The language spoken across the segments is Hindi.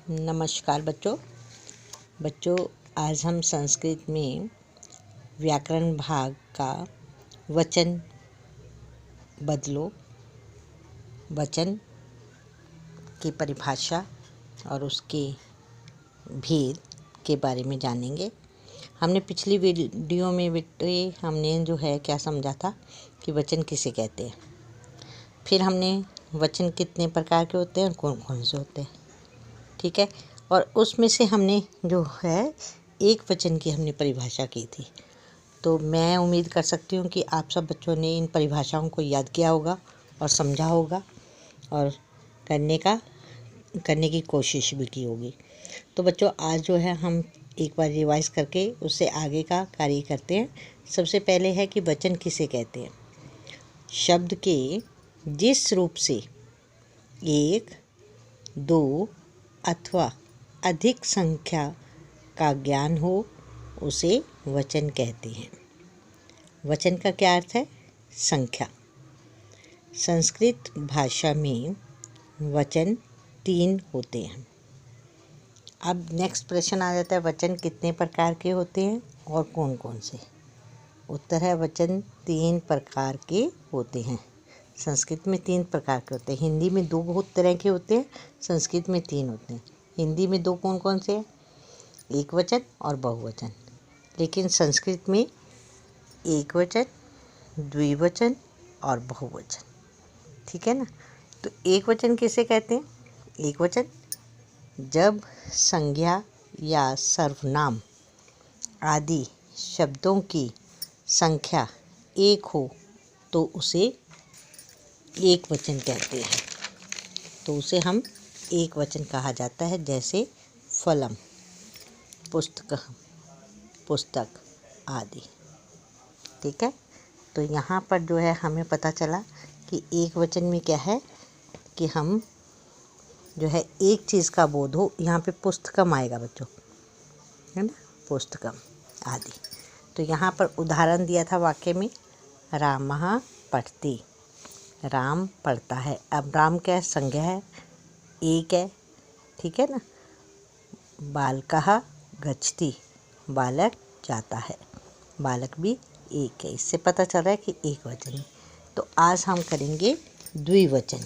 नमस्कार बच्चों आज हम संस्कृत में व्याकरण भाग का वचन बदलो वचन की परिभाषा और उसके भेद के बारे में जानेंगे। हमने पिछली वीडियो में हमने जो है क्या समझा था कि वचन किसे कहते हैं। फिर हमने वचन कितने प्रकार के होते हैं और कौन कौन से होते हैं, ठीक है। और उसमें से हमने जो है एक वचन की हमने परिभाषा की थी। तो मैं उम्मीद कर सकती हूँ कि आप सब बच्चों ने इन परिभाषाओं को याद किया होगा और समझा होगा और करने की कोशिश भी की होगी। तो बच्चों आज जो है हम एक बार रिवाइज करके उससे आगे का कार्य करते हैं। सबसे पहले है कि वचन किसे कहते हैं। शब्द के जिस रूप से एक, दो अथवा अधिक संख्या का ज्ञान हो उसे वचन कहते हैं। वचन का क्या अर्थ है? संख्या। संस्कृत भाषा में वचन 3 होते हैं। अब नेक्स्ट प्रश्न आ जाता है, वचन कितने प्रकार के होते हैं और कौन कौन से? उत्तर है वचन 3 प्रकार के होते हैं। संस्कृत में 3 प्रकार के होते हैं। हिंदी में 2 बहुत तरह के होते हैं, संस्कृत में 3 होते हैं। हिंदी में 2 कौन कौन से हैं? एक वचन और बहुवचन। लेकिन संस्कृत में एक वचन, द्विवचन और बहुवचन, ठीक है ना। तो एक वचन किसे कहते हैं? एक वचन जब संज्ञा या सर्वनाम आदि शब्दों की संख्या एक हो तो उसे एक वचन कहते हैं। तो उसे हम एक वचन कहा जाता है, जैसे फलम, पुस्तक आदि, ठीक है। तो यहाँ पर जो है हमें पता चला कि एक वचन में क्या है कि हम जो है एक चीज़ का बोध हो। यहाँ पे पुस्तकम आएगा बच्चों, है ना, पुस्तकम आदि। तो यहाँ पर उदाहरण दिया था वाक्य में, रामः पठति, राम पढ़ता है। अब राम क्या है? संज्ञा है, एक है, ठीक है ना। बालकः गच्छति, बालक जाता है, बालक भी एक है। इससे पता चल रहा है कि एक वचन है। तो आज हम करेंगे द्विवचन।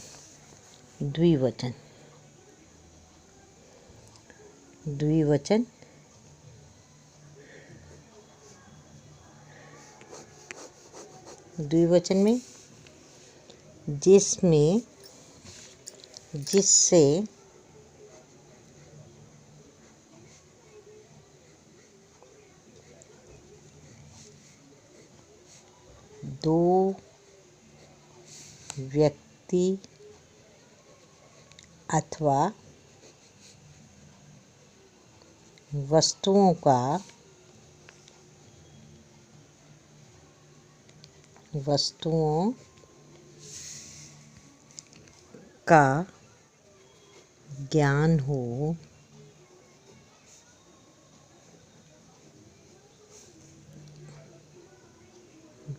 द्विवचन द्विवचन द्विवचन में जिससे दो व्यक्ति अथवा वस्तुओं का ज्ञान हो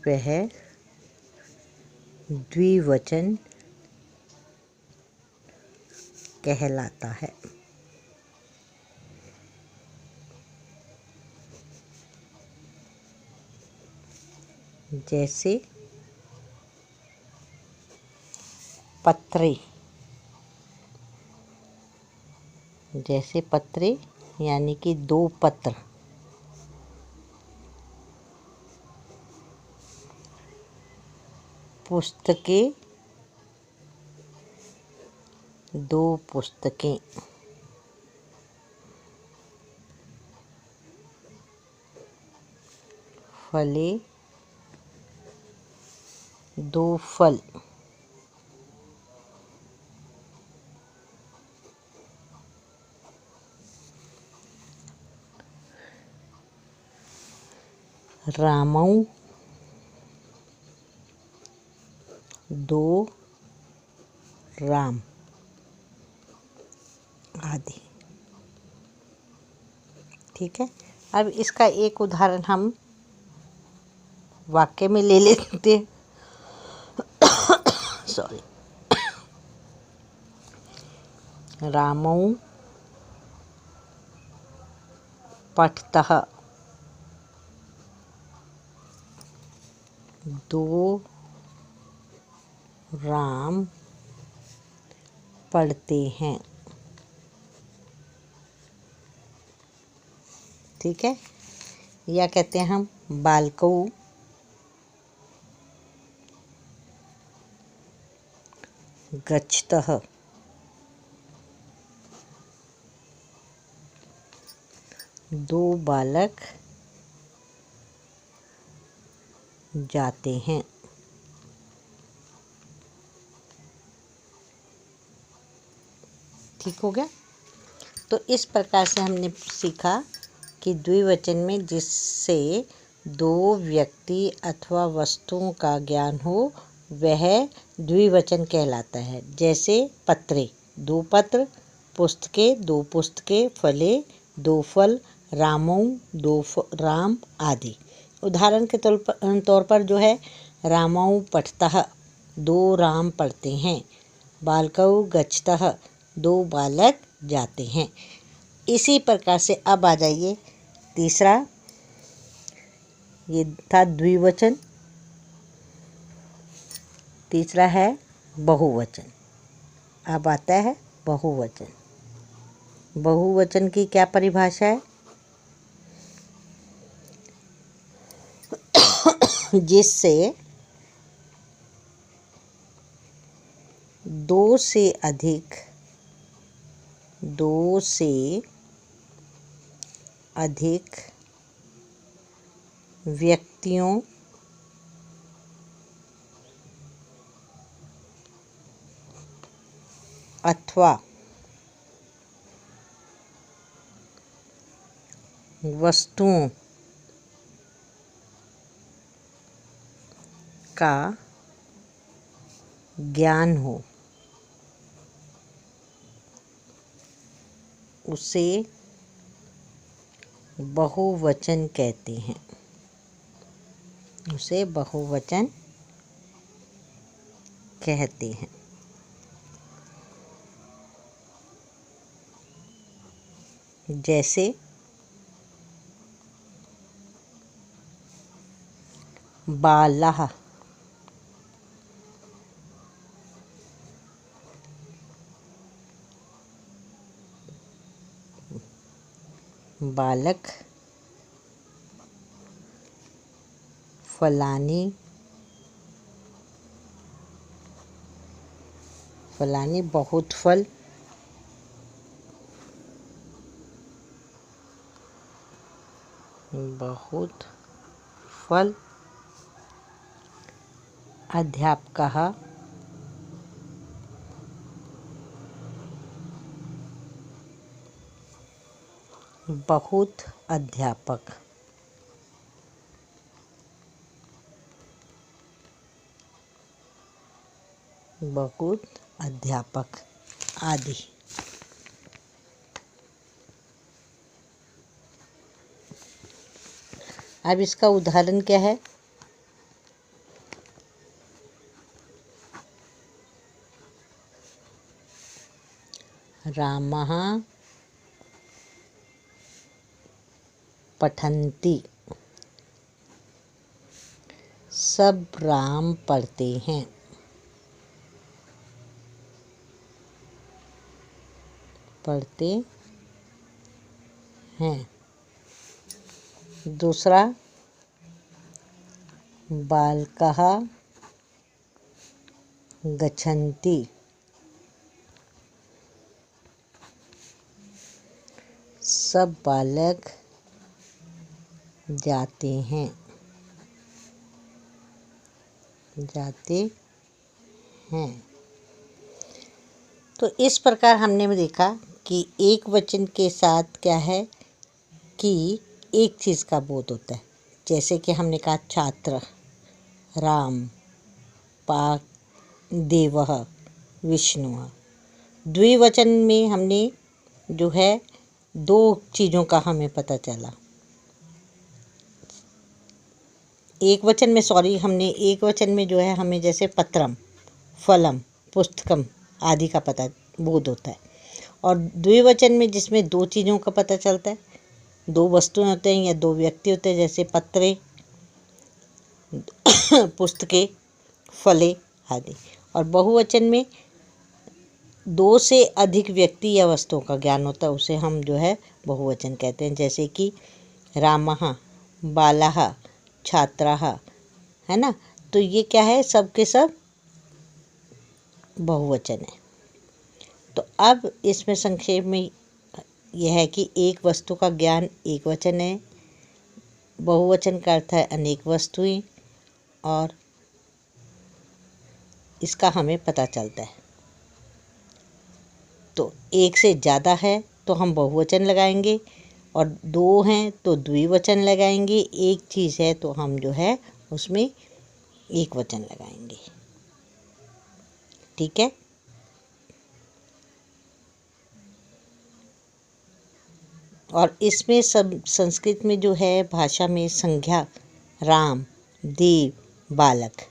वह द्विवचन कहलाता है। जैसे पत्रे यानी कि 2 पत्र। पुस्तकें 2 पुस्तकें। फले 2 फल। रामौ 2 राम आदि, ठीक है। अब इसका एक उदाहरण हम वाक्य में ले लेते हैं। सॉरी। रामौ पठतः, 2 राम पढ़ते हैं। ठीक है। या कहते हैं हम बालकौ गच्छतः, 2 बालक जाते हैं। ठीक हो गया। तो इस प्रकार से हमने सीखा कि द्विवचन में जिससे 2 व्यक्ति अथवा वस्तुओं का ज्ञान हो वह द्विवचन कहलाता है। जैसे पत्रे, 2 पत्र, पुस्तके, 2 पुस्तकें, फले, 2 फल, रामौ, 2 राम आदि। उदाहरण के तौर पर जो है रामौ पठतः, 2 राम पढ़ते हैं। बालकौ गच्छतः, 2 बालक जाते हैं। इसी प्रकार से अब आ जाइए तीसरा, ये था द्विवचन। तीसरा है बहुवचन। अब आता है बहुवचन। बहुवचन की क्या परिभाषा है? जिससे 2 से अधिक व्यक्तियों अथवा वस्तुओं का ज्ञान हो उसे बहुवचन कहते हैं। उसे बहुवचन कहते हैं। जैसे बालः, बालक, फलानी, फलानी बहुत फल, बहुत फल, अध्यापकः, बहुत अध्यापक। बहुत अध्यापक आदि। अब इसका उदाहरण क्या है? रामः पठन्ति, सब राम पढ़ते हैं। पढ़ते हैं। दूसरा, बालकः गच्छन्ति, सब बालक जाते हैं। जाते हैं। तो इस प्रकार हमने देखा कि एक वचन के साथ क्या है कि एक चीज़ का बोध होता है। जैसे कि हमने कहा छात्र, राम, पाक, देवः, विष्णुः। द्विवचन में हमने जो है 2 चीज़ों का हमें पता चला। एक वचन में जो है हमें जैसे पत्रम, फलम, पुस्तकम आदि का पता बोध होता है। और द्विवचन में जिसमें 2 चीज़ों का पता चलता है, दो वस्तुएं होते हैं या दो व्यक्ति होते हैं, जैसे पत्रे, पुस्तकें, फले आदि। और बहुवचन में दो से अधिक व्यक्ति या वस्तुओं का ज्ञान होता है, उसे हम जो है बहुवचन कहते हैं, जैसे कि रामः, बालः, छात्राः, है ना। तो ये क्या है, सब के सब बहुवचन है। तो अब इसमें संक्षेप में यह है कि एक वस्तु का ज्ञान एक वचन है, बहुवचन का अर्थ है अनेक वस्तुएं, और इसका हमें पता चलता है। तो एक से ज़्यादा है तो हम बहुवचन लगाएंगे, और दो हैं तो द्विवचन लगाएंगे, एक चीज़ है तो हम जो है उसमें एक वचन लगाएंगे। ठीक है। और इसमें सब संस्कृत में जो है भाषा में संज्ञा राम, देव, बालक,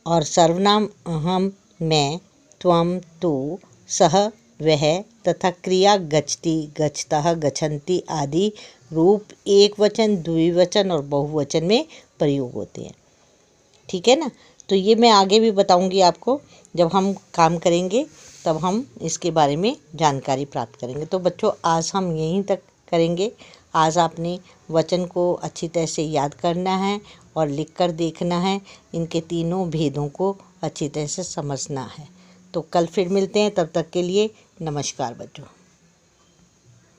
और सर्वनाम अहम, मैं, त्वम, तू, सह, वह, तथा क्रिया गच्छति, गच्छतः, गच्छन्ति आदि रूप एक वचन, द्विवचन और बहुवचन में प्रयोग होते हैं। ठीक है ना। तो ये मैं आगे भी बताऊंगी आपको, जब हम काम करेंगे तब हम इसके बारे में जानकारी प्राप्त करेंगे। तो बच्चों आज हम यहीं तक करेंगे। आज आपने वचन को अच्छी तरह से याद करना है और लिख कर देखना है, इनके तीनों भेदों को अच्छी तरह से समझना है। तो कल फिर मिलते हैं, तब तक के लिए नमस्कार बच्चों।